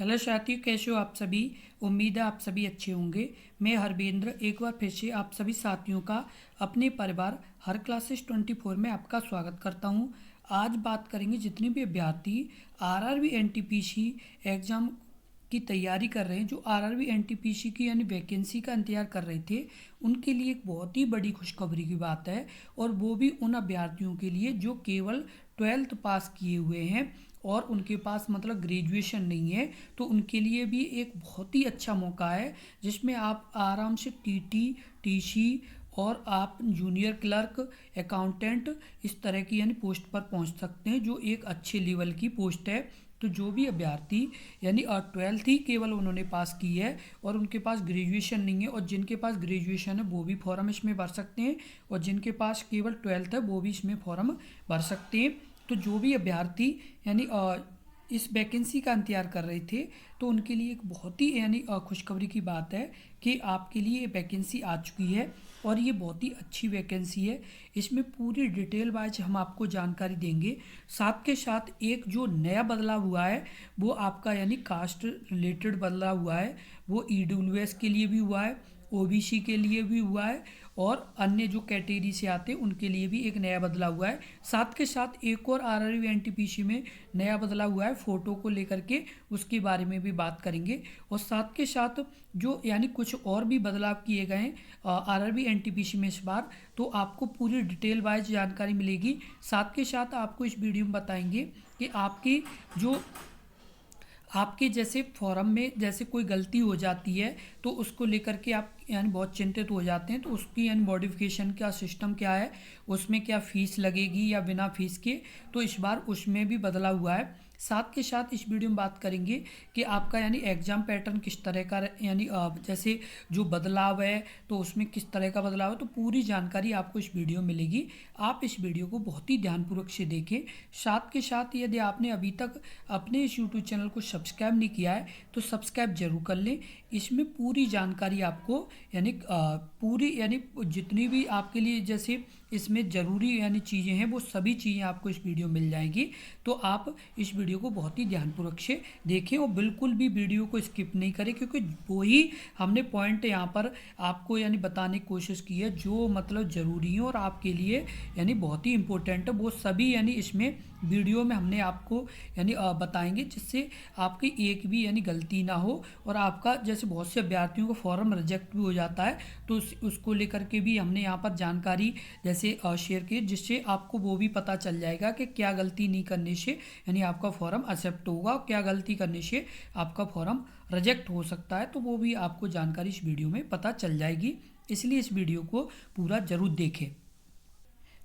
Hello साथियों, कैसे हो आप सभी। उम्मीद है आप सभी अच्छे होंगे। मैं हरबेंद्र एक बार फिर से आप सभी साथियों का अपने परिवार हर क्लासेस 24 में आपका स्वागत करता हूं। आज बात करेंगे जितने भी अभ्यर्थी आरआरबी एनटीपीसी एग्ज़ाम की तैयारी कर रहे हैं, जो आरआरबी एनटीपीसी की यानी वैकेंसी का इंतजार कर रहे थे, उनके लिए एक बहुत ही बड़ी खुशखबरी की बात है। और वो भी उन अभ्यर्थियों के लिए जो केवल 12th पास किए हुए हैं और उनके पास मतलब ग्रेजुएशन नहीं है, तो उनके लिए भी एक बहुत ही अच्छा मौका है, जिसमें आप आराम से टीटी, टीसी और आप जूनियर क्लर्क, अकाउंटेंट इस तरह की यानी पोस्ट पर पहुंच सकते हैं, जो एक अच्छे लेवल की पोस्ट है। तो जो भी अभ्यर्थी यानी 12th ही केवल उन्होंने पास की है और उनके पास ग्रेजुएशन नहीं है, और जिनके पास ग्रेजुएशन है वो भी फॉर्म इसमें भर सकते हैं, और जिनके पास केवल 12th है वो भी इसमें फॉर्म भर सकते हैं। तो जो भी अभ्यर्थी यानी इस वैकेंसी का इंतजार कर रहे थे, तो उनके लिए एक बहुत ही यानी खुशखबरी की बात है कि आपके लिए ये वैकेंसी आ चुकी है और ये बहुत ही अच्छी वैकेंसी है। इसमें पूरी डिटेल वाइज हम आपको जानकारी देंगे। साथ के साथ एक जो नया बदलाव हुआ है वो आपका यानी कास्ट रिलेटेड बदलाव हुआ है, वो ईडब्ल्यूएस के लिए भी हुआ है, ओबीसी के लिए भी हुआ है, और अन्य जो कैटेगरी से आते हैं उनके लिए भी एक नया बदलाव हुआ है। साथ के साथ एक और आरआरबी एनटीपीसी में नया बदलाव हुआ है फ़ोटो को लेकर के, उसके बारे में भी बात करेंगे। और साथ के साथ जो यानी कुछ और भी बदलाव किए गए हैं आरआरबी एनटीपीसी में इस बार, तो आपको पूरी डिटेल वाइज जानकारी मिलेगी। साथ के साथ आपको इस वीडियो में बताएंगे कि आपके जैसे फॉर्म में जैसे कोई गलती हो जाती है तो उसको लेकर के आप यानी बहुत चिंतित हो जाते हैं, तो उसकी यानी मॉडिफिकेशन का सिस्टम क्या है, उसमें क्या फ़ीस लगेगी या बिना फीस के, तो इस बार उसमें भी बदलाव हुआ है। साथ के साथ इस वीडियो में बात करेंगे कि आपका यानी एग्ज़ाम पैटर्न किस तरह का यानी जैसे जो बदलाव है तो उसमें किस तरह का बदलाव है, तो पूरी जानकारी आपको इस वीडियो में मिलेगी। आप इस वीडियो को बहुत ही ध्यानपूर्वक से देखें। साथ के साथ यदि आपने अभी तक अपने इस यूट्यूब चैनल को सब्सक्राइब नहीं किया है तो सब्सक्राइब जरूर कर लें। इसमें पूरी जानकारी आपको यानी पूरी यानी जितनी भी आपके लिए जैसे इसमें ज़रूरी यानी चीज़ें हैं वो सभी चीज़ें आपको इस वीडियो में मिल जाएंगी। तो आप इस वीडियो को बहुत ही ध्यानपूर्वक से देखें और बिल्कुल भी वीडियो को स्किप नहीं करें, क्योंकि वही हमने पॉइंट यहाँ पर आपको यानी बताने की कोशिश की है जो मतलब ज़रूरी है और आपके लिए यानी बहुत ही इम्पोर्टेंट है, वो सभी यानी इसमें वीडियो में हमने आपको यानी बताएंगे, जिससे आपकी एक भी यानी गलती ना हो। और आपका जैसे बहुत से अभ्यर्थियों को फॉर्म रिजेक्ट भी हो जाता है, तो उसको लेकर के भी हमने यहाँ पर जानकारी जैसे शेयर की, जिससे आपको वो भी पता चल जाएगा कि क्या गलती नहीं करने से यानी आपका फॉर्म एक्सेप्ट होगा और क्या गलती करने से आपका फॉर्म रिजेक्ट हो सकता है, तो वो भी आपको जानकारी इस वीडियो में पता चल जाएगी। इसलिए इस वीडियो को पूरा जरूर देखें।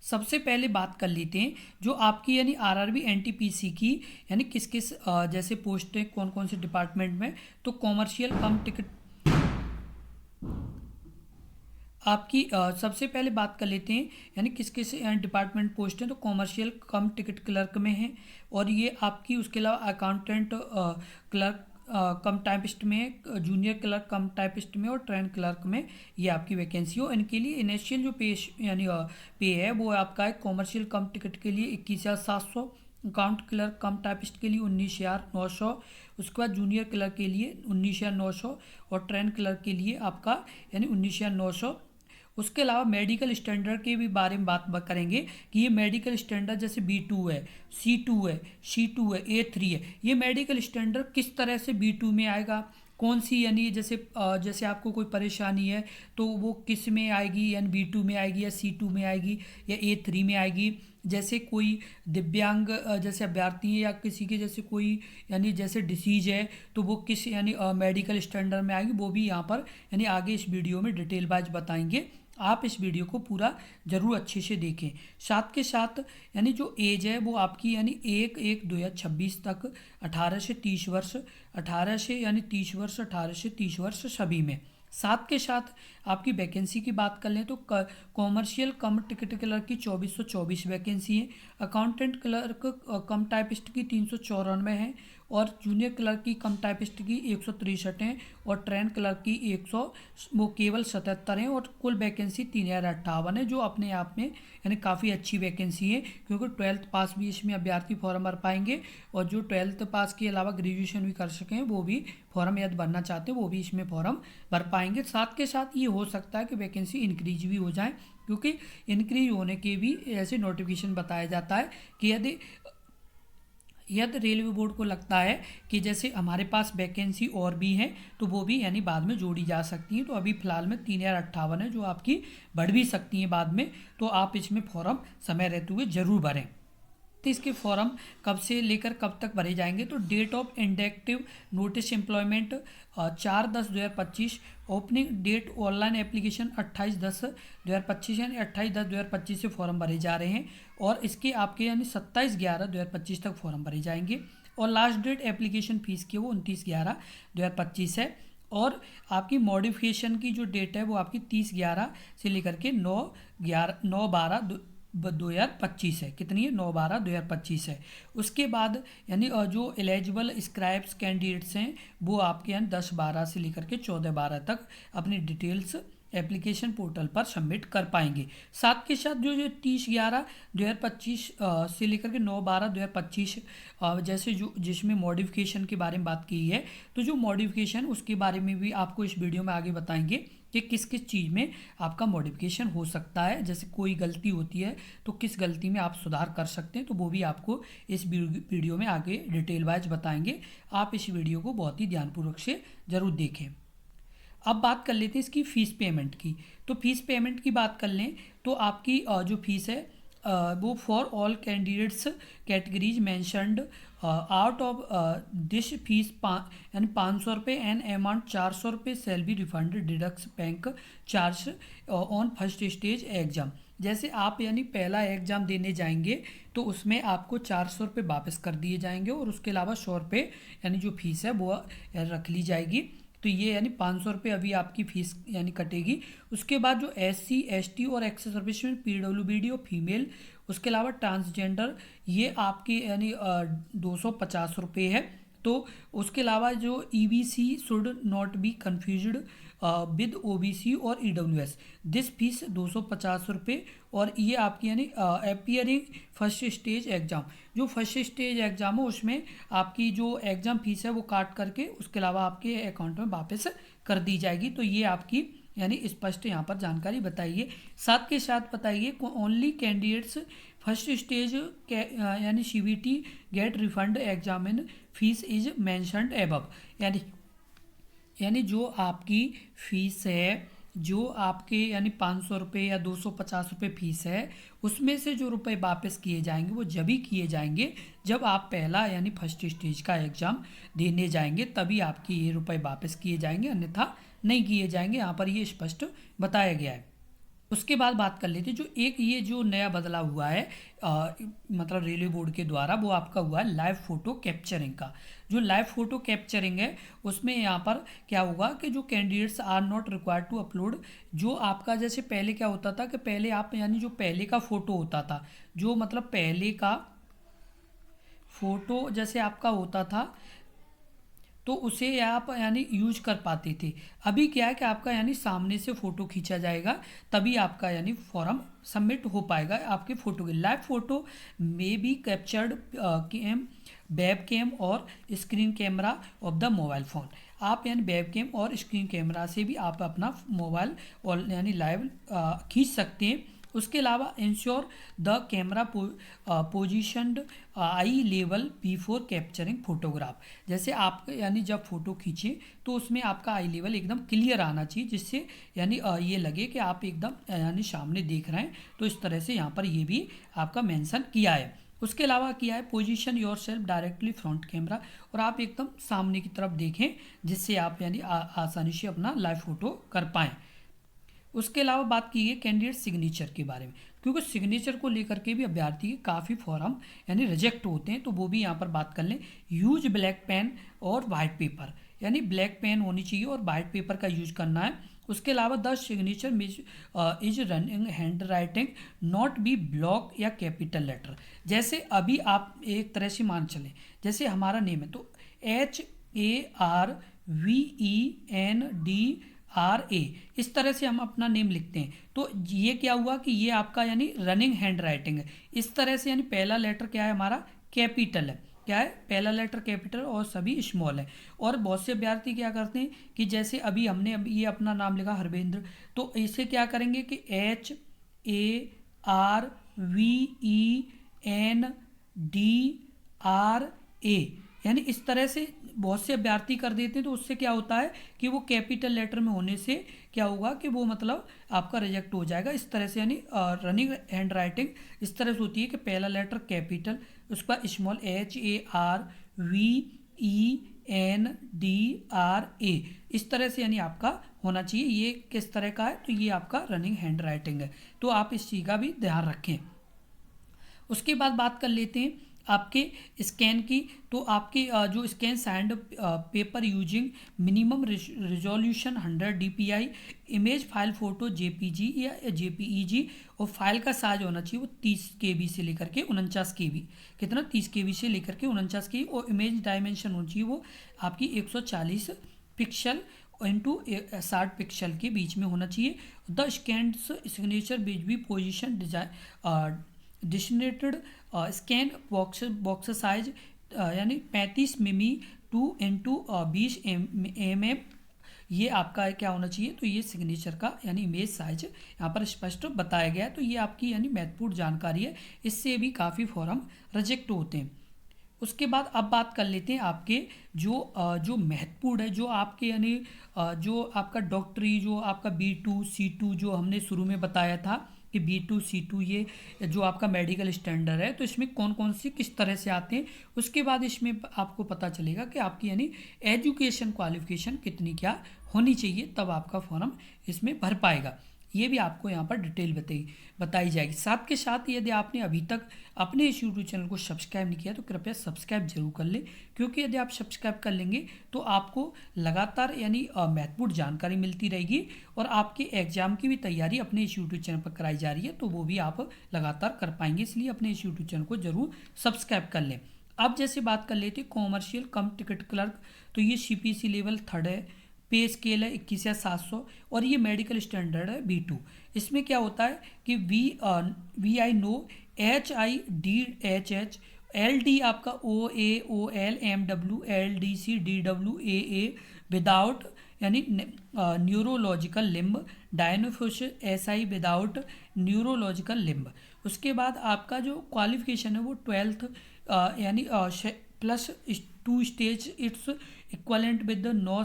सबसे पहले बात कर लेते हैं जो आपकी यानी आरआरबी एनटीपीसी की यानी किस किस जैसे पोस्ट है कौन कौन से डिपार्टमेंट में। तो कॉमर्शियल कम टिकट आपकी सबसे पहले बात कर लेते हैं यानी किस किस डिपार्टमेंट पोस्ट हैं। तो कॉमर्शियल कम टिकट क्लर्क में है, और ये आपकी उसके अलावा अकाउंटेंट क्लर्क कम टाइपिस्ट में, जूनियर क्लर्क कम टाइपिस्ट में, और ट्रेन क्लर्क में ये आपकी वैकेंसी हो। इनके लिए इनिशियल जो यानी पे है वो आपका है कॉमर्शियल कम टिकट के लिए 21,700, अकाउंट क्लर्क कम टाइपिस्ट के लिए 19,900, उसके बाद जूनियर क्लर्क के लिए 19,900, और ट्रेन क्लर्क के लिए आपका यानी 19,900। उसके अलावा मेडिकल स्टैंडर्ड के भी बारे में बात करेंगे कि ये मेडिकल स्टैंडर्ड जैसे B2 है, C2 है, C2 है, A3 है, ये मेडिकल स्टैंडर्ड किस तरह से B2 में आएगा, कौन सी यानी जैसे आपको कोई परेशानी है तो वो किस में आएगी, यानी B2 में आएगी या C2 में आएगी या A3 में आएगी। जैसे कोई दिव्यांग जैसे अभ्यर्थी है या किसी के जैसे कोई यानी जैसे डिसीज है तो वो किस यानी मेडिकल स्टैंडर्ड में आएगी, वो भी यहाँ पर यानी आगे इस वीडियो में डिटेल वाइज बताएंगे। आप इस वीडियो को पूरा जरूर अच्छे से देखें। साथ के साथ यानी जो एज है वो आपकी यानी 1/1/2026 तक 18 से 30 वर्ष, 18 से यानी 30 वर्ष, 18 से 30 वर्ष सभी में। साथ के साथ आपकी वैकेंसी की बात कर लें तो कॉमर्शियल कम टिकट क्लर्क की 2424 वैकेंसी है, अकाउंटेंट क्लर्क कम टाइपिस्ट की 394 है, और जूनियर क्लर्क की कम टाइपिस्ट की 163 हैं और ट्रेन क्लर्क की 100 वो केवल 77 हैं और कुल वैकेंसी 3058 है, जो अपने आप में यानी काफ़ी अच्छी वैकेंसी है, क्योंकि 12th पास भी इसमें अभ्यर्थी फॉर्म भर पाएंगे और जो 12th पास के अलावा ग्रेजुएशन भी कर सकें वो भी फॉर्म यदि भरना चाहते हैं वो भी इसमें फॉर्म भर पाएंगे। साथ के साथ ये हो सकता है कि वैकेंसी इंक्रीज भी हो जाए, क्योंकि इंक्रीज होने के भी ऐसे नोटिफिकेशन बताया जाता है कि यदि रेलवे बोर्ड को लगता है कि जैसे हमारे पास वैकेंसी और भी हैं तो वो भी यानी बाद में जोड़ी जा सकती हैं। तो अभी फ़िलहाल में 3058 है, जो आपकी बढ़ भी सकती हैं बाद में, तो आप इसमें फॉर्म समय रहते हुए ज़रूर भरें। तो इसके फॉर्म कब से लेकर कब तक भरे जाएंगे, तो date of indicative notice employment 4/10/2025, opening date online application 28/10/2025 यानी 28/10/2025 से फॉर्म भरे जा रहे हैं और इसके आपके यानी 27/11/2025 तक फॉर्म भरे जाएंगे और लास्ट डेट एप्लीकेशन फ़ीस की वो 29/11/2025 है और आपकी मॉडिफिकेशन की जो डेट है वो आपकी 30/11 से लेकर के 9/12/2025 है। कितनी है? 9/12/2025 है। उसके बाद यानी जो एलिजिबल स्क्राइब्स कैंडिडेट्स हैं वो आपके यानी 10/12 से लेकर के 14/12 तक अपनी डिटेल्स एप्लीकेशन पोर्टल पर सबमिट कर पाएंगे। साथ के साथ जो 30/11/2025 से लेकर के 9/12/2025 जैसे जो जिसमें मॉडिफिकेशन के बारे में बात की है, तो जो मॉडिफिकेशन उसके बारे में भी आपको इस वीडियो में आगे बताएंगे कि किस किस चीज़ में आपका मॉडिफिकेशन हो सकता है। जैसे कोई गलती होती है तो किस गलती में आप सुधार कर सकते हैं, तो वो भी आपको इस वीडियो में आगे डिटेल वाइज बताएंगे। आप इस वीडियो को बहुत ही ध्यानपूर्वक से ज़रूर देखें। अब बात कर लेते हैं इसकी फ़ीस पेमेंट की। तो फीस पेमेंट की बात कर लें तो आपकी जो फीस है वो for all candidates categories mentioned out of this fees यानी 500 रुपये एंड अमाउंट 400 रुपये shall be refunded deducts bank charge on first stage exam. जैसे आप यानी पहला एग्ज़ाम देने जाएंगे तो उसमें आपको 400 रुपये वापस कर दिए जाएंगे और उसके अलावा 100 रुपये यानी जो फीस है वो रख ली जाएगी। तो ये यानी 500 रुपये अभी आपकी फ़ीस यानी कटेगी। उसके बाद जो SC ST और एक्स सर्विसमैन PWBD और फीमेल, उसके अलावा ट्रांसजेंडर, ये आपके यानी 250 रुपये है। तो उसके अलावा जो EBC should not be confused with OBC और EWS, दिस फीस 250 रुपये। और ये आपकी यानी अपीयरिंग फर्स्ट स्टेज एग्ज़ाम, जो फर्स्ट स्टेज एग्ज़ाम हो उसमें आपकी जो एग्ज़ाम फीस है वो काट करके उसके अलावा आपके अकाउंट में वापस कर दी जाएगी। तो ये आपकी यानी स्पष्ट यहाँ पर जानकारी बताइए। साथ के साथ बताइए ओनली कैंडिडेट्स फर्स्ट स्टेज यानी CBT get refund examine fees is mentioned above, यानी जो आपकी फ़ीस है जो आपके यानी 500 रुपये या 250 रुपये फ़ीस है, उसमें से जो रुपए वापस किए जाएंगे वो जब ही किए जाएंगे जब आप पहला यानी फर्स्ट स्टेज का एग्ज़ाम देने जाएंगे, तभी आपके ये रुपए वापस किए जाएंगे, अन्यथा नहीं किए जाएंगे। यहाँ पर ये स्पष्ट बताया गया है। उसके बाद बात कर लेते हैं जो एक ये जो नया बदलाव हुआ है मतलब रेलवे बोर्ड के द्वारा, वो आपका हुआ है लाइव फ़ोटो कैप्चरिंग का। जो लाइव फ़ोटो कैप्चरिंग है उसमें यहाँ पर क्या होगा कि जो candidates are not required to upload, जो आपका जैसे पहले क्या होता था कि पहले आप यानी जो पहले का फ़ोटो होता था, जो मतलब पहले का फ़ोटो जैसे आपका होता था तो उसे आप यानी यूज कर पाते थे। अभी क्या है कि आपका यानी सामने से फ़ोटो खींचा जाएगा तभी आपका यानी फॉर्म सबमिट हो पाएगा आपके फ़ोटो के। लाइव फ़ोटो में be captured cam web cam और screen camera of the mobile phone. आप यानी वेब कैम और स्क्रीन कैमरा से भी आप अपना मोबाइल और यानी लाइव खींच सकते हैं। उसके अलावा ensure the camera positioned I level before capturing photograph. जैसे आप यानी जब फ़ोटो खींचें तो उसमें आपका आई लेवल एकदम क्लियर आना चाहिए, जिससे यानी ये लगे कि आप एकदम यानी सामने देख रहे हैं। तो इस तरह से यहाँ पर ये भी आपका मेंशन किया है। उसके अलावा किया है position your self directly front camera, और आप एकदम सामने की तरफ देखें जिससे आप यानी आसानी से अपना लाइव फ़ोटो कर पाएँ। उसके अलावा बात की है कैंडिडेट सिग्नेचर के बारे में, क्योंकि सिग्नेचर को लेकर के भी अभ्यर्थी के काफ़ी फॉर्म यानी रिजेक्ट होते हैं, तो वो भी यहाँ पर बात कर लें। यूज ब्लैक पेन और वाइट पेपर, यानी ब्लैक पेन होनी चाहिए और वाइट पेपर का यूज करना है। उसके अलावा the signature is running hand writing not be block या कैपिटल लेटर। जैसे अभी आप एक तरह से मान चलें, जैसे हमारा नेम है तो HARVENDRA, इस तरह से हम अपना नेम लिखते हैं। तो ये क्या हुआ कि ये आपका यानी रनिंग हैंड राइटिंग है। इस तरह से यानी पहला लेटर क्या है हमारा, कैपिटल है। क्या है, पहला लेटर कैपिटल और सभी स्मॉल है। और बहुत से विद्यार्थी क्या करते हैं कि जैसे हमने ये अपना नाम लिखा हरवेंद्र, तो इसे क्या करेंगे कि HARVENDRA, यानी इस तरह से बहुत से अभ्यर्थी कर देते हैं। तो उससे क्या होता है कि वो कैपिटल लेटर में होने से क्या होगा कि वो मतलब आपका रिजेक्ट हो जाएगा। इस तरह से यानी रनिंग हैंड राइटिंग इस तरह से होती है कि पहला लेटर कैपिटल, उसका स्मॉल HARVENDRA, इस तरह से यानी आपका होना चाहिए। ये किस तरह का है, तो ये आपका रनिंग हैंड राइटिंग है। तो आप इस चीज़ का भी ध्यान रखें। उसके बाद बात कर लेते हैं आपके स्कैन की। तो आपके जो scan sand paper using minimum resolution 100 DPI, image file photo JPG या JPEG, और फाइल का साइज होना चाहिए वो 30 KB से लेकर के 49 KB, कितना 30 KB से लेकर के 49 KB, और इमेज डायमेंशन होनी चाहिए वो आपकी 140 पिक्सल इंटू 60 पिक्सल के बीच में होना चाहिए। The scan signature which be position designated scan box size यानी 35 मिमी 2x20 mm, ये आपका क्या होना चाहिए, तो ये सिग्नेचर का यानी इमेज साइज यहाँ पर स्पष्ट बताया गया है। तो ये आपकी यानी महत्वपूर्ण जानकारी है, इससे भी काफ़ी फॉर्म रिजेक्ट होते हैं। उसके बाद अब बात कर लेते हैं आपके जो महत्वपूर्ण है, जो आपके यानी जो आपका डॉक्टरी, जो आपका B2 C2 जो हमने शुरू में बताया था कि B2 C2 ये जो आपका मेडिकल स्टैंडर्ड है, तो इसमें कौन कौन से किस तरह से आते हैं। उसके बाद इसमें आपको पता चलेगा कि आपकी यानी एजुकेशन क्वालिफिकेशन कितनी क्या होनी चाहिए, तब आपका फॉर्म इसमें भर पाएगा। ये भी आपको यहाँ पर डिटेल बताई जाएगी। साथ के साथ यदि आपने अभी तक अपने इस यूट्यूब चैनल को सब्सक्राइब नहीं किया तो कृपया सब्सक्राइब जरूर कर लें, क्योंकि यदि आप सब्सक्राइब कर लेंगे तो आपको लगातार यानी महत्वपूर्ण जानकारी मिलती रहेगी, और आपके एग्जाम की भी तैयारी अपने इस यूट्यूब चैनल पर कराई जा रही है, तो वो भी आप लगातार कर पाएंगे। इसलिए अपने इस यूट्यूब चैनल को जरूर सब्सक्राइब कर लें। अब जैसे बात कर लेते हैं कॉमर्शियल कम टिकट क्लर्क, तो ये CPC लेवल 3 है, पे स्केल है 21,700, और ये मेडिकल स्टैंडर्ड है B2। इसमें क्या होता है कि VI नो HIDHH LD आपका OA OL MW LDC DW AA without यानी न्यूरोलॉजिकल लिम्ब, डायनोफोसिस SI विदाउट न्यूरोलॉजिकल लिम्ब। उसके बाद आपका जो क्वालिफिकेशन है वो 12th यानी +2 stage it's equivalent with the no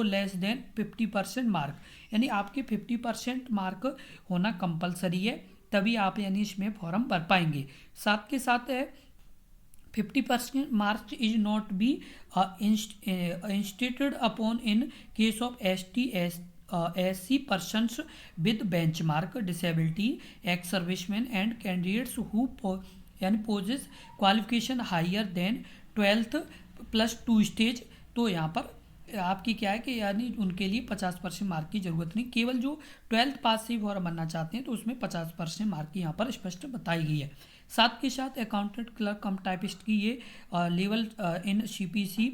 less than 50% mark, यानी आपके 50% मार्क होना कंपलसरी है, तभी आप यानी इसमें फॉर्म भर पाएंगे। साथ के साथ है 50% marks is not be instituted upon in case of SC persons with benchmark disability, ex servicemen and candidates who यानी possess qualification higher than 12th +2 stage. तो यहाँ पर आपकी क्या है कि यानी उनके लिए 50% मार्क की ज़रूरत नहीं, केवल जो 12th पास से फॉर्म भरना चाहते हैं तो उसमें 50% मार्क की यहाँ पर स्पष्ट बताई गई है। साथ के साथ अकाउंटेंट क्लर्क कम टाइपिस्ट की ये लेवल इन CPC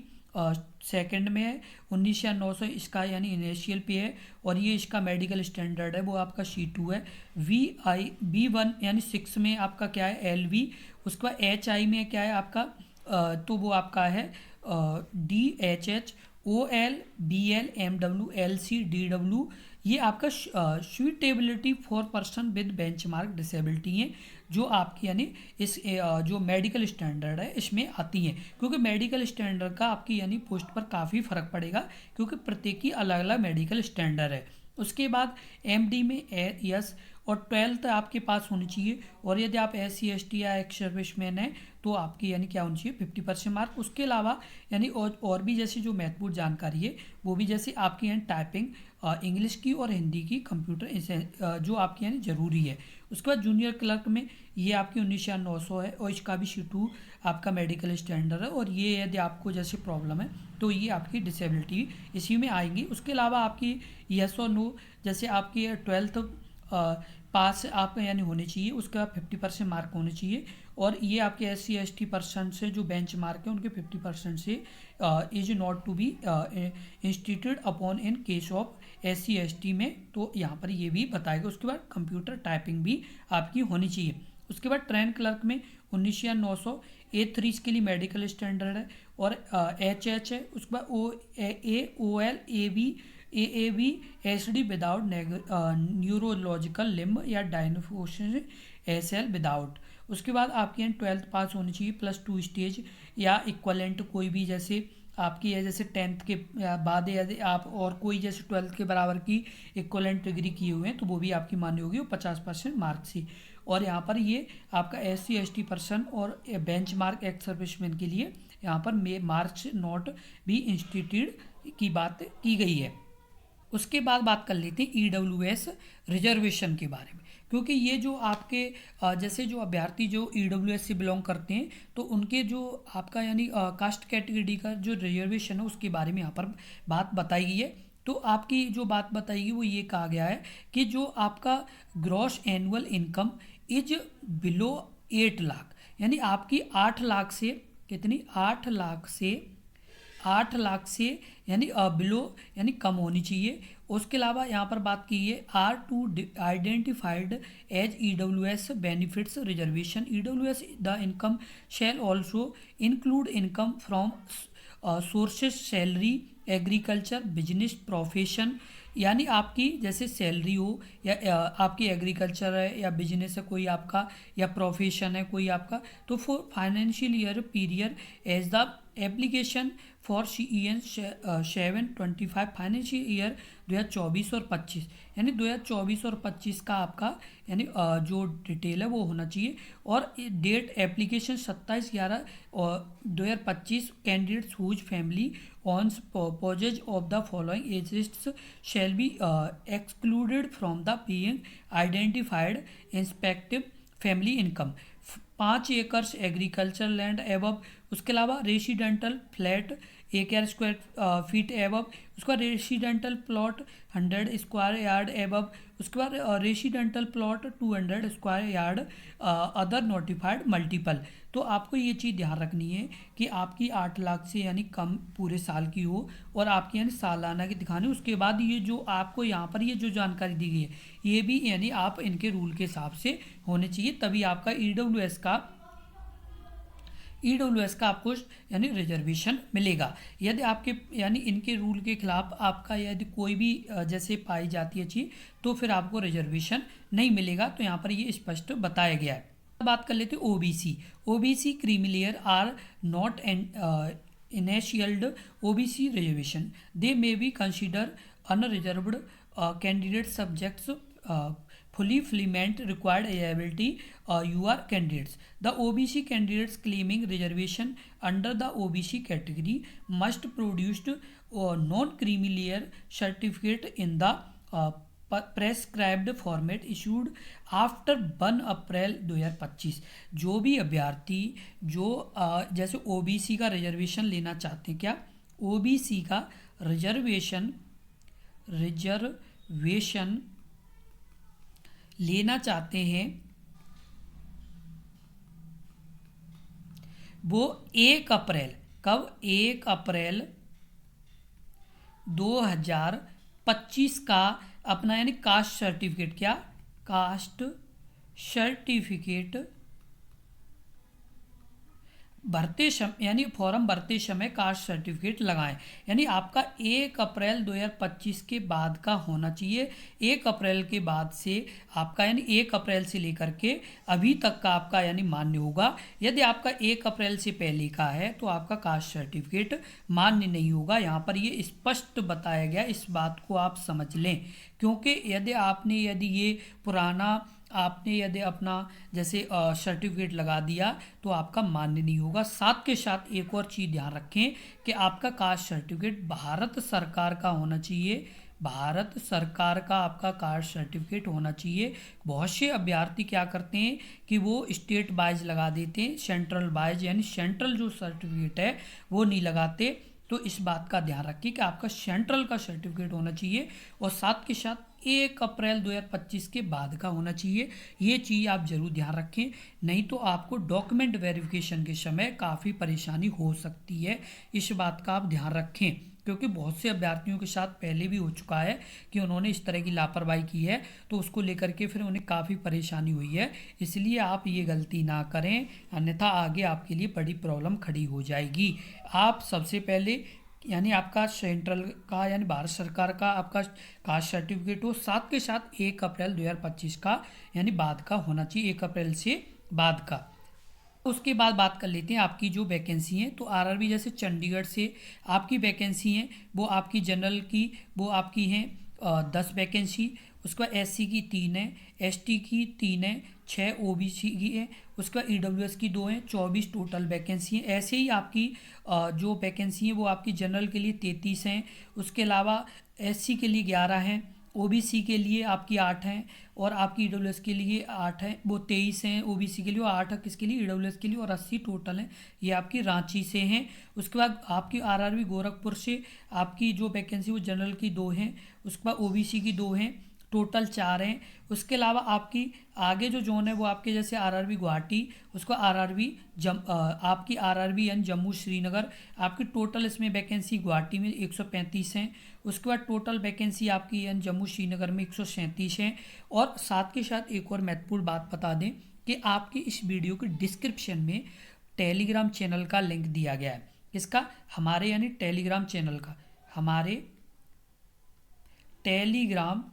सेकंड में है 19,900 इसका यानी इनिशियल पे है, और ये इसका मेडिकल स्टैंडर्ड है वो आपका C2 है। B1 यानी 6 में आपका क्या है LV, उसका HI में क्या है आपका तो वो आपका है DHH OL BL MW LC DW, ये आपका suitability for person with benchmark disability है, जो आपकी यानी इस जो मेडिकल स्टैंडर्ड है इसमें आती हैं, क्योंकि मेडिकल स्टैंडर्ड का आपकी यानी पोस्ट पर काफ़ी फ़र्क पड़ेगा, क्योंकि प्रत्येक की अलग अलग मेडिकल स्टैंडर्ड है। उसके बाद MD में यस और 12th आपके पास होनी चाहिए, और यदि आप SC ST या एक्स सर्विसमैन हैं तो आपकी यानी क्या होनी चाहिए 50% मार्क। उसके अलावा यानी और भी जैसी जो महत्वपूर्ण जानकारी है वो भी, जैसे आपकी यानी टाइपिंग इंग्लिश की और हिंदी की कंप्यूटर जो आपकी यानी ज़रूरी है। उसके बाद जूनियर क्लर्क में ये आपकी 19,900 है, और इसका भी C2 आपका मेडिकल स्टैंडर्ड है, और ये यदि आपको जैसे प्रॉब्लम है तो ये आपकी डिसेबिलिटी इसी में आएंगी। उसके अलावा आपकी येस और नो, जैसे आपकी 12th पास आप यानी होने चाहिए, उसके बाद 50% मार्क होने चाहिए। और ये आपके SC/ST पर्सन से जो बेंच मार्क है उनके 50% से is not to be institute upon in case of SC/ST में, तो यहाँ पर ये भी बताएगा। उसके बाद कंप्यूटर टाइपिंग भी आपकी होनी चाहिए। उसके बाद ट्रेन क्लर्क में 19,900 A3 इसके लिए मेडिकल स्टैंडर्ड है, और HH है। उसके बाद OL AAB SD without neurological limb या डायनोफोसिस SL विदाउट। उसके बाद आपके यहाँ 12th पास होनी चाहिए, +2 स्टेज या इक्वलेंट कोई भी, जैसे आपकी है जैसे 10th के बाद यदि आप और कोई जैसे 12th के बराबर की इक्वलेंट डिग्री किए हुए हैं तो वो भी आपकी मान्य होगी, वो 50% मार्क से। और यहाँ पर ये आपका SC/ST पर्सन और बेंच मार्क एक्स सर्विसमैन के लिए यहाँ पर मार्क्स नॉट बी इंस्टीट्यूट की बात की गई है। उसके बाद बात कर लेते हैं EWS रिजर्वेशन के बारे में, क्योंकि ये जो आपके जैसे जो अभ्यर्थी जो EWS से बिलोंग करते हैं तो उनके जो आपका यानी कास्ट कैटेगरी का जो रिजर्वेशन है उसके बारे में यहाँ पर बात बताई गई है। तो आपकी जो बात बताई गई वो ये कहा गया है कि जो आपका gross annual income is below 8 lakh, यानी आपकी 8 लाख से कितनी 8 लाख से यानी बिलो यानी कम होनी चाहिए। उसके अलावा यहाँ पर बात की है are to identified as EWS benefits reservation. EWS the income shall also include income from sources salary agriculture business profession, यानी आपकी जैसे सैलरी हो या आपकी एग्रीकल्चर है या बिजनेस है कोई आपका, या प्रोफेशन है कोई आपका, तो for financial year period as the application for CEN 725 financial year 2024 और 25, यानी 2024 और 25 का आपका यानी जो डिटेल है वो होना चाहिए। और date application 27/11/2025 candidates whose family owns possess of the following as lists shall be excluded from the being identified irrespective family income. 5 acres agriculture land above. उसके अलावा residential flat 1 square feet above. उसके बाद residential plot 100 square yard above. उसके बाद residential plot 200 square yard other notified multiple. तो आपको ये चीज़ ध्यान रखनी है कि आपकी 8 लाख से यानी कम पूरे साल की हो और आपकी यानी सालाना की दिखानी। उसके बाद ये जो आपको यहाँ पर ये जो जानकारी दी गई है ये भी यानी आप इनके रूल के हिसाब से होने चाहिए, तभी आपका EWS का आपको यानी रिजर्वेशन मिलेगा। यदि आपके यानी इनके रूल के खिलाफ आपका यदि कोई भी जैसे पाई जाती है चीज़ तो फिर आपको रिजर्वेशन नहीं मिलेगा, तो यहाँ पर ये स्पष्ट बताया गया है। बात कर लेते हैं OBC creamy layer are not initialled OBC reservation, they may be consider unreserved candidate subjects fully fulfillment required eligibility UR candidates. The OBC candidates claiming reservation under the OBC category must produce non-creamy layer certificate in the prescribed format issued after 1 अप्रैल 2025। जो भी अभ्यर्थी जो जैसे OBC का reservation लेना चाहते हैं, क्या OBC का रिजर्वेशन लेना चाहते हैं वो 1 अप्रैल कब 1 अप्रैल 2025 का अपना यानी कास्ट सर्टिफिकेट, क्या कास्ट सर्टिफिकेट भरते समय यानी फॉर्म भरते समय कास्ट सर्टिफिकेट लगाएं। यानी आपका 1 अप्रैल 2025 के बाद का होना चाहिए। 1 अप्रैल के बाद से आपका यानी 1 अप्रैल से लेकर के अभी तक का आपका यानी मान्य होगा। यदि आपका 1 अप्रैल से पहले का है तो आपका कास्ट सर्टिफिकेट मान्य नहीं होगा। यहाँ पर ये स्पष्ट बताया गया, इस बात को आप समझ लें, क्योंकि यदि ये पुराना आपने यदि अपना जैसे सर्टिफिकेट लगा दिया तो आपका मान्य नहीं होगा। साथ के साथ एक और चीज़ ध्यान रखें कि आपका कास्ट सर्टिफिकेट भारत सरकार का होना चाहिए, भारत सरकार का आपका कास्ट सर्टिफिकेट होना चाहिए। बहुत से अभ्यर्थी क्या करते हैं कि वो स्टेट वाइज लगा देते हैं, सेंट्रल वाइज यानी सेंट्रल जो सर्टिफिकेट है वो नहीं लगाते। तो इस बात का ध्यान रखिए कि आपका सेंट्रल का सर्टिफिकेट होना चाहिए और साथ के साथ 1 अप्रैल 2025 के बाद का होना चाहिए। ये चीज़ आप ज़रूर ध्यान रखें, नहीं तो आपको डॉक्यूमेंट वेरिफिकेशन के समय काफ़ी परेशानी हो सकती है। इस बात का आप ध्यान रखें, क्योंकि बहुत से अभ्यर्थियों के साथ पहले भी हो चुका है कि उन्होंने इस तरह की लापरवाही की है, तो उसको लेकर के फिर उन्हें काफ़ी परेशानी हुई है। इसलिए आप ये गलती ना करें, अन्यथा आगे आपके लिए बड़ी प्रॉब्लम खड़ी हो जाएगी। आप सबसे पहले यानी आपका सेंट्रल का यानी भारत सरकार का आपका कास्ट सर्टिफिकेट हो, साथ के साथ 1 अप्रैल 2025 का यानी बाद का होना चाहिए, 1 अप्रैल से बाद का। उसके बाद बात कर लेते हैं आपकी जो वैकेंसी है। तो आरआरबी जैसे चंडीगढ़ से आपकी वैकेंसी है, वो आपकी जनरल की वो आपकी हैं 10 वैकेंसी। उसके बाद एससी की 3 है, एसटी की 3 है, 6 ओबीसी की है। उसके बाद ईडब्ल्यूएस की 2 हैं, 24 टोटल वैकेंसी हैं। ऐसे ही आपकी जो वैकेंसी है वो आपकी जनरल के लिए 33 हैं। उसके अलावा एससी के लिए 11 हैं, ओबीसी के लिए आपकी 8 हैं, और आपकी ईडब्ल्यूएस के लिए 8 हैं, वो 23 हैं ओबीसी के लिए, और 8 किसके लिए, ईडब्ल्यूएस के लिए, और 80 टोटल हैं। ये आपकी रांची से हैं। उसके बाद आपकी आरआरबी गोरखपुर से आपकी जो वैकेंसी वो जनरल की 2 हैं। उसके बाद ओबीसी की 2 हैं, टोटल 4 हैं। उसके अलावा आपकी आगे जो जोन है वो आपके जैसे आरआरबी गुवाहाटी, उसको आरआरबी आपकी आरआरबी यानी जम्मू श्रीनगर, आपकी टोटल इसमें वैकेंसी गुवाहाटी में 135 हैं। उसके बाद टोटल वैकेंसी आपकी यानी जम्मू श्रीनगर में 137 हैं। और साथ के साथ एक और महत्वपूर्ण बात बता दें कि आपकी इस वीडियो के डिस्क्रिप्शन में टेलीग्राम चैनल का लिंक दिया गया है। किसका? हमारे यानी टेलीग्राम चैनल का, हमारे टेलीग्राम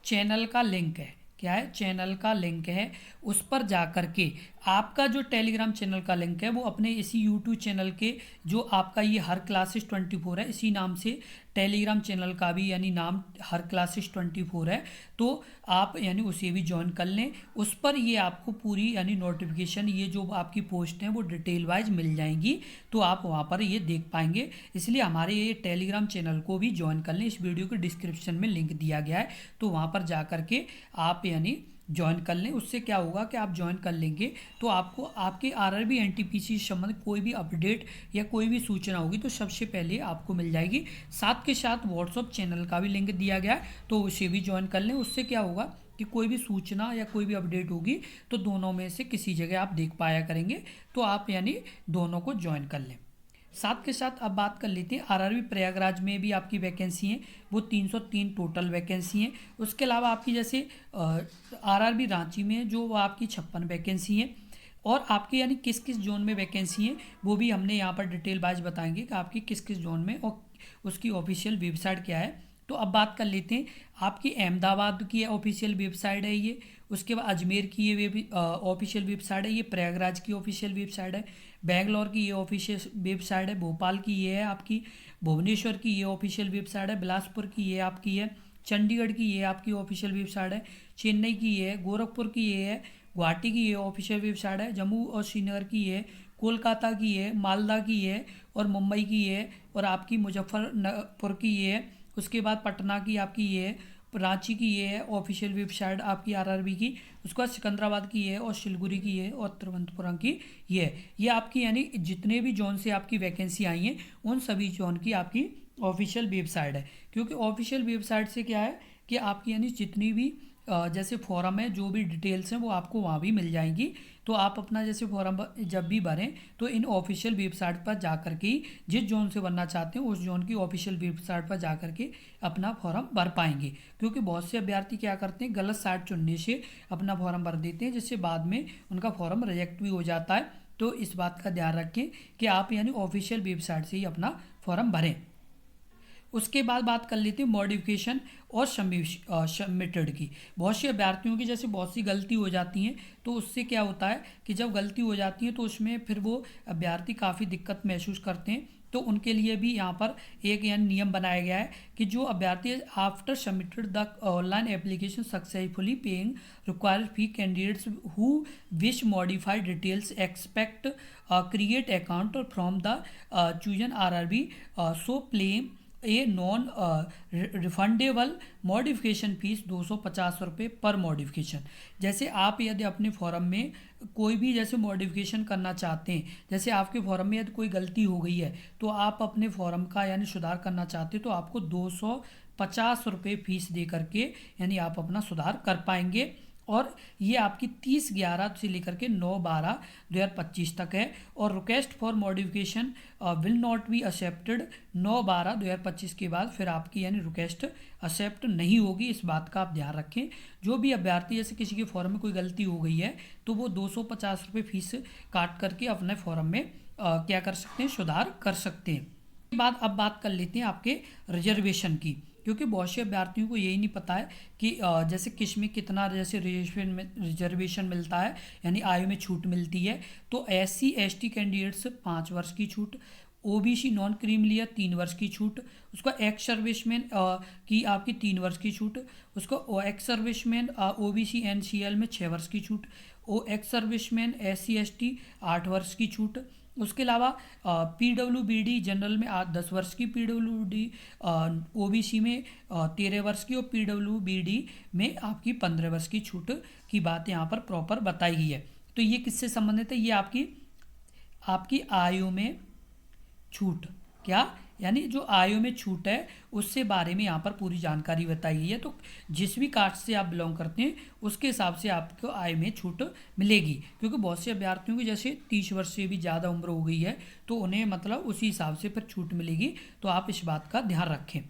चैनल का लिंक है। क्या है? चैनल का लिंक है। उस पर जा कर के आपका जो टेलीग्राम चैनल का लिंक है वो अपने इसी यूट्यूब चैनल के जो आपका ये हर क्लासेस 24 है, इसी नाम से टेलीग्राम चैनल का भी यानी नाम हर क्लासेस 24 है, तो आप यानी उसे भी ज्वाइन कर लें। उस पर ये आपको पूरी यानी नोटिफिकेशन, ये जो आपकी पोस्ट हैं वो डिटेल वाइज मिल जाएंगी, तो आप वहाँ पर ये देख पाएंगे। इसलिए हमारे ये टेलीग्राम चैनल को भी ज्वाइन कर लें। इस वीडियो के डिस्क्रिप्शन में लिंक दिया गया है, तो वहाँ पर जा कर के आप यानी ज्वाइन कर लें। उससे क्या होगा कि आप ज्वाइन कर लेंगे तो आपको आपके आरआरबी एनटीपीसी से संबंधित कोई भी अपडेट या कोई भी सूचना होगी तो सबसे पहले आपको मिल जाएगी। साथ के साथ व्हाट्सअप चैनल का भी लिंक दिया गया है, तो उसे भी ज्वाइन कर लें। उससे क्या होगा कि कोई भी सूचना या कोई भी अपडेट होगी तो दोनों में से किसी जगह आप देख पाया करेंगे, तो आप यानी दोनों को ज्वाइन कर लें। साथ के साथ अब बात कर लेते हैं आरआरबी प्रयागराज में भी आपकी वैकेंसी हैं, वो 303 टोटल वैकेंसी हैं। उसके अलावा आपकी जैसे आरआरबी रांची में जो वो आपकी 56 वैकेंसी हैं। और आपके यानी किस किस जोन में वैकेंसी हैं वो भी हमने यहाँ पर डिटेल वाइज बताएंगे कि आपकी किस किस जोन में, और उसकी ऑफिशियल वेबसाइट क्या है। तो अब बात कर लेते हैं आपकी अहमदाबाद की ऑफिशियल वेबसाइट है ये। उसके बाद अजमेर की ये ऑफिशियल वेबसाइट है, ये प्रयागराज की ऑफिशियल वेबसाइट है। बेंगलोर की ये ऑफिशियल वेबसाइट है। भोपाल की ये है आपकी। भुवनेश्वर की ये ऑफिशियल वेबसाइट है। बिलासपुर की ये आपकी है। चंडीगढ़ की ये आपकी ऑफिशियल वेबसाइट है। चेन्नई की ये है। गोरखपुर की ये है। गुवाहाटी की ये ऑफिशियल वेबसाइट है। जम्मू और श्रीनगर की ये है। कोलकाता की ये है। मालदा की ये है, और मुंबई की ये है, और आपकी मुजफ्फरपुर की ये है। उसके बाद पटना की आपकी ये है। रांची की ये है ऑफिशियल वेबसाइट आपकी आरआरबी की। उसके बाद सिकंदराबाद की ये है, और सिलगुड़ी की ये है, और तिरुवनंतपुरम की ये है। ये आपकी यानी जितने भी जोन से आपकी वैकेंसी आई हैं उन सभी जोन की आपकी ऑफिशियल वेबसाइट है। क्योंकि ऑफिशियल वेबसाइट से क्या है कि आपकी यानी जितनी भी जैसे फॉर्म है, जो भी डिटेल्स हैं वो आपको वहाँ भी मिल जाएंगी। तो आप अपना जैसे फॉर्म जब भी भरें तो इन ऑफिशियल वेबसाइट पर जा कर के जिस जोन से भरना चाहते हैं उस जोन की ऑफिशियल वेबसाइट पर जा कर के अपना फॉर्म भर पाएंगे। क्योंकि बहुत से अभ्यर्थी क्या करते हैं, गलत साइट चुनने से अपना फॉर्म भर देते हैं, जिससे बाद में उनका फॉर्म रिजेक्ट भी हो जाता है। तो इस बात का ध्यान रखें कि आप यानी ऑफिशियल वेबसाइट से ही अपना फॉर्म भरें। उसके बाद बात कर लेते हैं मॉडिफिकेशन और सबमिटेड की। बहुत से अभ्यर्थियों की जैसे बहुत सी गलती हो जाती हैं, तो उससे क्या होता है कि जब गलती हो जाती है तो उसमें फिर वो अभ्यर्थी काफ़ी दिक्कत महसूस करते हैं। तो उनके लिए भी यहाँ पर एक यानी नियम बनाया गया है कि जो अभ्यर्थी after submitted the online application successfully paying required fee candidates who wish modified details expect create account from the chosen RRB so play a non refundable modification fees 250 रुपये पर मॉडिफिकेशन। जैसे आप यदि अपने फॉर्म में कोई भी जैसे मॉडिफिकेशन करना चाहते हैं, जैसे आपके फॉर्म में यदि कोई गलती हो गई है तो आप अपने फॉर्म का यानी सुधार करना चाहते हैं तो आपको 250 रुपये फीस दे करके यानी आप अपना सुधार कर पाएंगे। और ये आपकी 30/11 से लेकर के 9/12/2025 तक है। और request for modification will not be accepted 9/12/2025 के बाद फिर आपकी यानी रिक्वेस्ट एक्सेप्ट नहीं होगी। इस बात का आप ध्यान रखें। जो भी अभ्यर्थी जैसे किसी के फॉर्म में कोई गलती हो गई है तो वो 250 रुपये फीस काट करके अपने फॉर्म में क्या कर सकते हैं, सुधार कर सकते हैं। इसके बाद अब बात कर लेते हैं आपके रिजर्वेशन की, क्योंकि बहुत से अभ्यर्थियों को यही नहीं पता है कि जैसे किस में कितना जैसे रिजर्वेशन मिलता है यानी आयु में छूट मिलती है। तो SC/ST कैंडिडेट्स 5 वर्ष की छूट, OBC नॉन क्रीमी लेयर 3 वर्ष की छूट, उसका एक्स सर्विसमैन की आपकी 3 वर्ष की छूट, उसका एक्स सर्विसमैन OBC NCL में 6 वर्ष की छूट, एक्स सर्विसमैन SC/ST 8 वर्ष की छूट। उसके अलावा PWBD जनरल में 10 वर्ष की, PWD OBC में 13 वर्ष की और PWBD में आपकी 15 वर्ष की छूट की बात यहाँ पर प्रॉपर बताई गई है। तो ये किससे संबंधित है, ये आपकी आयु में छूट, क्या यानी जो आयु में छूट है उससे बारे में यहाँ पर पूरी जानकारी बताई गई है। तो जिस भी कास्ट से आप बिलोंग करते हैं उसके हिसाब से आपको आयु में छूट मिलेगी, क्योंकि बहुत से अभ्यर्थियों की जैसे 30 वर्ष से भी ज़्यादा उम्र हो गई है तो उन्हें मतलब उसी हिसाब से फिर छूट मिलेगी। तो आप इस बात का ध्यान रखें।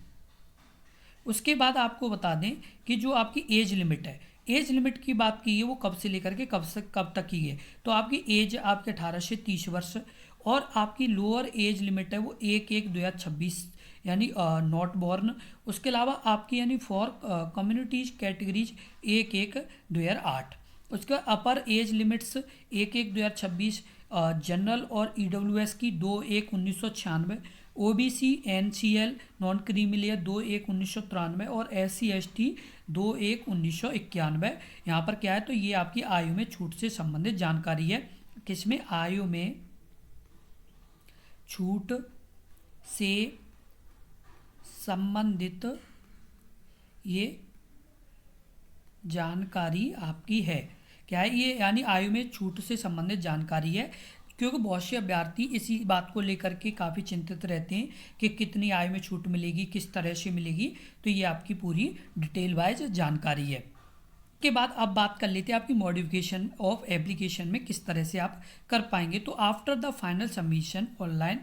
उसके बाद आपको बता दें कि जो आपकी एज लिमिट है, एज लिमिट की बात की है वो कब से लेकर के कब तक की है। तो आपकी एज आपके 18 से 30 वर्ष और आपकी लोअर एज लिमिट है वो 1/1/2026 यानी नॉट बॉर्न। उसके अलावा आपकी यानी फॉर कम्युनिटीज कैटेगरीज 1/1/2008। उसका अपर एज लिमिट्स 1/1/2026 जनरल और EWS की 2/1/1996, OBC NCL non creamy layer 2/1/1993 और SC/ST 2/1/1991। यहाँ पर क्या है, तो ये आपकी आयु में छूट से संबंधित जानकारी है। किसमें, आयु में छूट से संबंधित ये जानकारी आपकी है। क्या है ये, यानी आयु में छूट से संबंधित जानकारी है, क्योंकि बहुत से अभ्यर्थी इसी बात को लेकर के काफ़ी चिंतित रहते हैं कि कितनी आयु में छूट मिलेगी, किस तरह से मिलेगी। तो ये आपकी पूरी डिटेल वाइज जानकारी है। के बाद अब बात कर लेते हैं आपकी मॉडिफिकेशन ऑफ एप्लीकेशन में किस तरह से आप कर पाएंगे। तो after the final submission online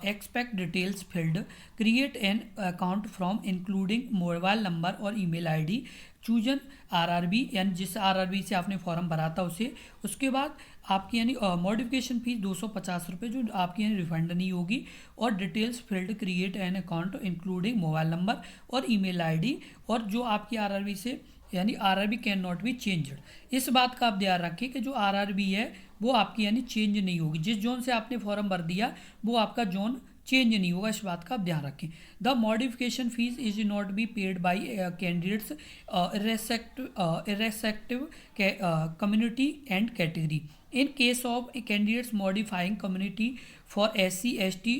expect details field, create an account from including mobile number और ईमेल आईडी, चूजन RRB यानी जिस RRB से आपने फॉर्म भरा था उसे। उसके बाद आपकी यानी मॉडिफिकेशन फीस 250 रुपये जो आपकी यानी रिफंड नहीं होगी। और details field, create an account including mobile number और ईमेल आईडी। और जो आपकी RRB से यानी RRB can not be changed. इस बात का आप ध्यान रखें कि जो RRB है वो आपकी यानी चेंज नहीं होगी। जिस जोन से आपने फॉर्म भर दिया वो आपका जोन चेंज नहीं होगा, इस बात का आप ध्यान रखें। The modification fees is not be paid by candidates irrespective community and category. In case of candidates modifying community for SC/ST,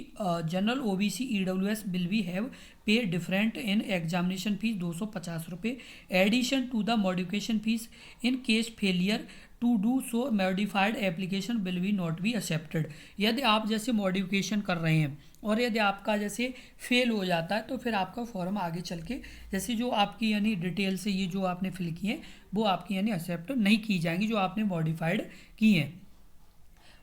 general OBC EWS will be have pay different in examination fees 250 रुपये addition to the modification fees. In case failure to do so modified application will be not be accepted. यदि आप जैसे modification कर रहे हैं और यदि आपका जैसे फेल हो जाता है तो फिर आपका फॉर्म आगे चल के जैसे जो आपकी यानी डिटेल से ये जो आपने फिल किए हैं वो आपकी यानी एक्सेप्ट नहीं की जाएंगी जो आपने मॉडिफाइड की हैं।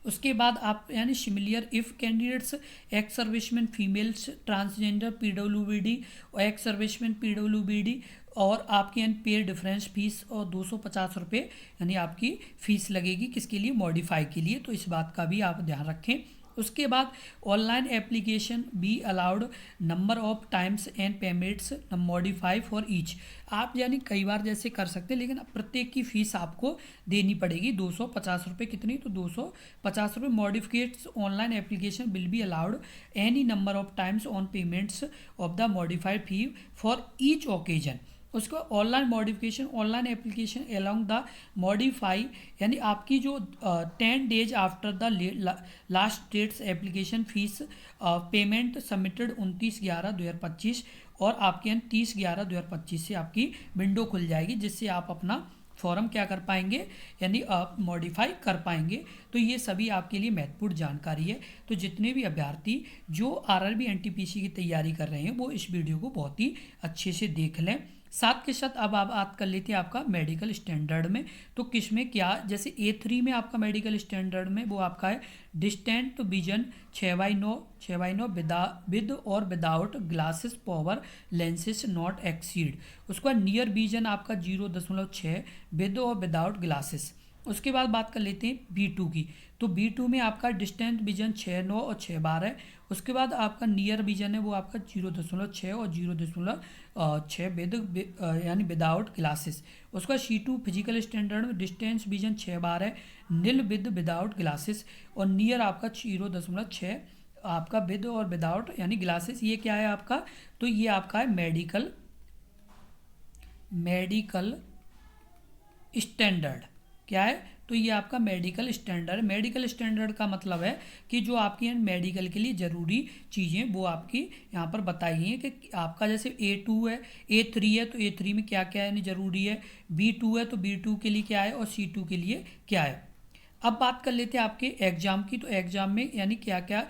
उसके बाद आप यानी similar if candidates ex serviceman females transgender PWBD और एक्स सर्विसमैन PWBD और आपकी यानी पे डिफरेंस फीस और 250 रुपये यानी आपकी फ़ीस लगेगी किसके लिए, मॉडिफाई के लिए। तो इस बात का भी आप ध्यान रखें। उसके बाद online application be allowed number of times and payments modify for each. आप यानी कई बार जैसे कर सकते हैं लेकिन प्रत्येक की फ़ीस आपको देनी पड़ेगी 250 रुपये। कितनी, तो 250 रुपये। Modifications online application will be allowed any number of times on payments of the modified fee for each occasion. उसका online modification, online application along the modify, यानी आपकी जो 10 days after the last dates application fees payment submitted 29/11/2025, और आपके यहाँ 30/11/2025 से आपकी window खुल जाएगी, जिससे आप अपना फॉर्म क्या कर पाएंगे, यानी आप मॉडिफाई कर पाएंगे। तो ये सभी आपके लिए महत्वपूर्ण जानकारी है। तो जितने भी अभ्यर्थी जो आरआरबी एनटीपीसी की तैयारी कर रहे हैं वो इस वीडियो को बहुत ही अच्छे से देख लें। साथ के साथ अब आप बात कर लेते हैं आपका मेडिकल स्टैंडर्ड में। तो किस में क्या, जैसे A3 में आपका मेडिकल स्टैंडर्ड में वो आपका है डिस्टेंट विजन 6/9 विद और without glasses power lenses not exceed. उसके बाद नियर विजन आपका 0.6 विद और विदाउट ग्लासेस। उसके बाद बात कर लेते हैं B2 की। तो B2 में आपका डिस्टेंट विजन 6/9 और 6/12 है। उसके बाद आपका नियर विजन है वो आपका 0.6 और 0.6 विद यानी विदाउट ग्लासेस। उसका C2 फिजिकल स्टैंडर्ड में डिस्टेंस विजन 6/12 है, नील विद विदाउट ग्लासेस, और नियर आपका 0.6 आपका विद और विदाउट यानी ग्लासेस। ये क्या है आपका, तो ये आपका है मेडिकल स्टैंडर्ड। क्या है, तो ये आपका मेडिकल स्टैंडर्ड। मेडिकल स्टैंडर्ड का मतलब है कि जो आपकी मेडिकल के लिए ज़रूरी चीज़ें वो आपकी यहाँ पर बताई गई हैं कि आपका जैसे A2 है, A3 है, तो A3 में क्या क्या यानी ज़रूरी है, B2 है तो B2 के लिए क्या है, और C2 के लिए क्या है। अब बात कर लेते हैं आपके एग्ज़ाम की। तो एग्ज़ाम में यानी क्या क्या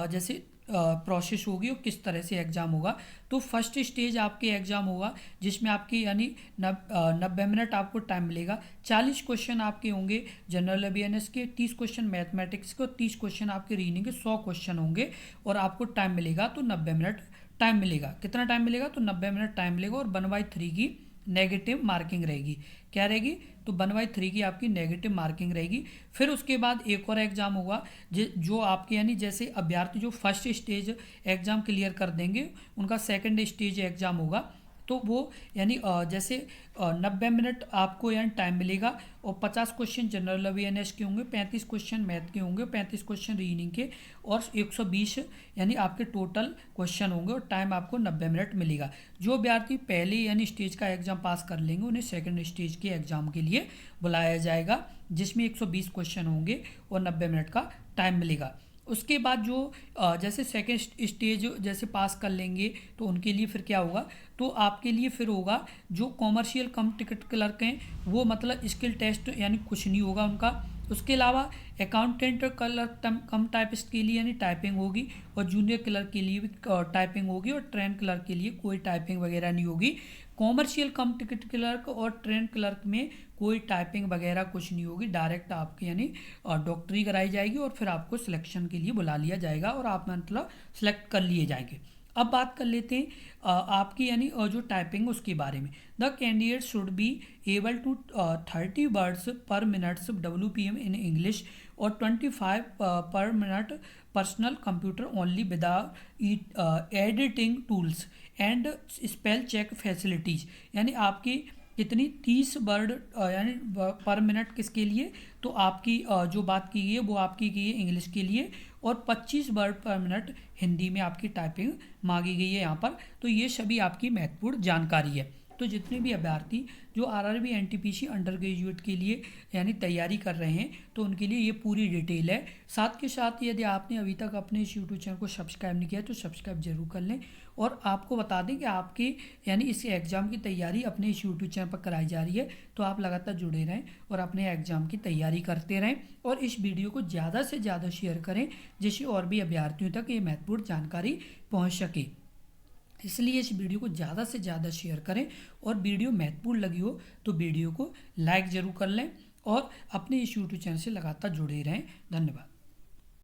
जैसे प्रोसेस होगी और किस तरह से एग्ज़ाम होगा। तो फर्स्ट स्टेज आपके एग्ज़ाम होगा जिसमें आपकी यानी 90 मिनट आपको टाइम मिलेगा। 40 क्वेश्चन आपके होंगे जनरल अवेयरनेस के, 30 क्वेश्चन मैथमेटिक्स के और 30 क्वेश्चन आपके रीजनिंग के, 100 क्वेश्चन होंगे और आपको टाइम मिलेगा तो 90 मिनट टाइम मिलेगा। कितना टाइम मिलेगा, तो 90 मिनट टाइम मिलेगा, और 1/3 की नेगेटिव मार्किंग रहेगी। क्या रहेगी, तो 1/3 की आपकी नेगेटिव मार्किंग रहेगी। फिर उसके बाद एक और एग्ज़ाम होगा जो आपके यानी जैसे अभ्यर्थी जो फर्स्ट स्टेज एग्ज़ाम क्लियर कर देंगे उनका सेकंड स्टेज एग्ज़ाम होगा। तो वो यानी जैसे 90 मिनट आपको यानी टाइम मिलेगा, और 50 क्वेश्चन जनरल अवेयरनेस के होंगे, 35 क्वेश्चन मैथ के होंगे, 35 क्वेश्चन रीजनिंग के, और 120 यानी आपके टोटल क्वेश्चन होंगे, और टाइम आपको 90 मिनट मिलेगा। जो अभ्यर्थी पहले यानी स्टेज का एग्ज़ाम पास कर लेंगे उन्हें सेकंड स्टेज के एग्ज़ाम के लिए बुलाया जाएगा, जिसमें 120 क्वेश्चन होंगे और 90 मिनट का टाइम मिलेगा। उसके बाद जो जैसे सेकेंड स्टेज जैसे पास कर लेंगे तो उनके लिए फिर क्या होगा, तो आपके लिए फिर होगा जो कॉमर्शियल कम टिकट क्लर्क हैं वो मतलब स्किल टेस्ट यानी कुछ नहीं होगा उनका। उसके अलावा अकाउंटेंट क्लर्क कम टाइपिस्ट के लिए यानी टाइपिंग होगी, और जूनियर क्लर्क के लिए भी टाइपिंग होगी, और ट्रेन क्लर्क के लिए कोई टाइपिंग वगैरह नहीं होगी। कॉमर्शियल कम टिकट क्लर्क और ट्रेन क्लर्क में कोई टाइपिंग वगैरह कुछ नहीं होगी, डायरेक्ट आपके यानी डॉक्टरी कराई जाएगी और फिर आपको सिलेक्शन के लिए बुला लिया जाएगा और आप मतलब सेलेक्ट कर लिए जाएंगे। अब बात कर लेते हैं आपकी यानी जो टाइपिंग उसके बारे में। The candidate should be able to 30 words per minute WPM in English और 25 per minute personal computer only without editing tools and spell check facilities. यानी आपकी कितनी 30 वर्ड यानी पर मिनट किसके लिए, तो आपकी जो बात की गई है वो आपकी की है इंग्लिश के लिए, और 25 वर्ड पर मिनट हिंदी में आपकी टाइपिंग मांगी गई है यहाँ पर। तो ये सभी आपकी महत्वपूर्ण जानकारी है। तो जितने भी अभ्यर्थी जो आरआरबी एनटीपीसी अंडर ग्रेजुएट के लिए यानी तैयारी कर रहे हैं तो उनके लिए ये पूरी डिटेल है। साथ के साथ यदि आपने अभी तक अपने इस यूट्यूब चैनल को सब्सक्राइब नहीं किया तो सब्सक्राइब जरूर कर लें, और आपको बता दें कि आपके यानी इस एग्ज़ाम की तैयारी अपने इस यूट्यूब चैनल पर कराई जा रही है। तो आप लगातार जुड़े रहें और अपने एग्ज़ाम की तैयारी करते रहें, और इस वीडियो को ज़्यादा से ज़्यादा शेयर करें जिससे और भी अभ्यर्थियों तक ये महत्वपूर्ण जानकारी पहुँच सके। इसलिए इस वीडियो को ज़्यादा से ज़्यादा शेयर करें, और वीडियो महत्वपूर्ण लगी हो तो वीडियो को लाइक ज़रूर कर लें, और अपने इस यूट्यूब चैनल से लगातार जुड़े रहें। धन्यवाद।